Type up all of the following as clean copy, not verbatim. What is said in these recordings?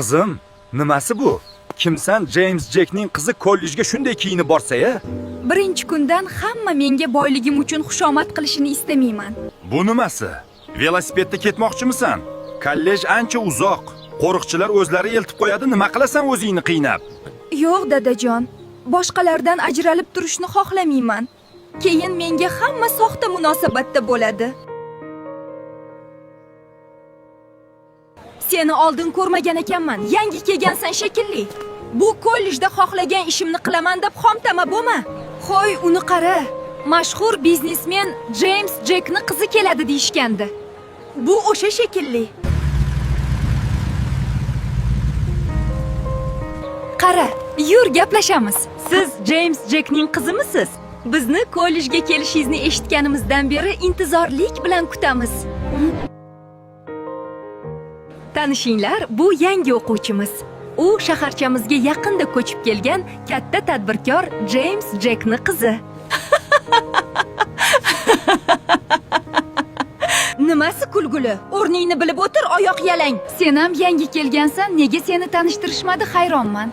Qizim, nimasi bu? Kimsan James Jackning qizi kollejga shunday kiyinib borsa-ya? Birinchi kundan hamma menga boyligim uchun xushomad qilishini istamayman. Bu nimasi? Velosipedda ketmoqchimisan? Kollej ancha uzoq. Qo'riqchilar o'zlari eltib qo'yadi, nima qilasan o'zingni qiynab? Yo'q, dadajon. Boshqalardan ajralib turishni xohlamayman. Keyin menga hamma soxta munosabatda bo'ladi. Seni oldin ko'rmagan ekanman. Yangi kelgansan shekilli. Bu kollejda xohlagan ishimni qilaman deb xomtama bo'lma. Xo'y, uni qara. Mashhur biznesmen James Jackni qizi keladi deyishgandi. Bu o'sha shekilli. Qara, yur gaplashamiz. Siz James Jackning qizimisiz? Bizni kollejga kelishingizni eshitganimizdan beri intizorlik bilan kutamiz. Tanishinglar, bu yangi o'quvchimiz. U shaharchamizga yaqinda ko'chib kelgan katta tadbirkor James Jackni qizi. Nimasi kulguli? O'rningni bilib o'tir, oyoq yalang. Sen ham yangi kelgansan, nega seni tanishtirishmadi, hayronman.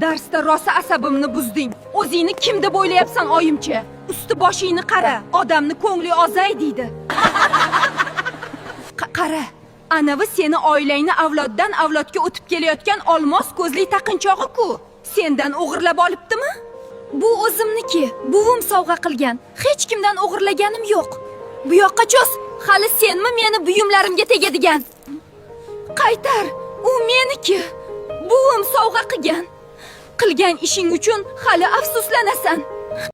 Darsda rosa asabimni buzding. O'zingni kim deb o'ylayapsan, oyimcha? Usti boshingni qara, odamni ko'ngli ozay deydi. Qara, anavi seni oilangni avloddan avlodga o'tib kelayotgan olmos ko'zli taqinchog'i-ku. Sendan o'g'irlab olibdimi? Bu o'zimniki, buvim sovg'a qilgan. Hech kimdan o'g'irlaganim yo'q. Bu yoqqa cho'z. Hali senmi meni buyumlarimga tegadigan? Qaytar, u meniki. Buvim sovg'a qilgan. Qilgan ishing uchun hali afsuslanasan.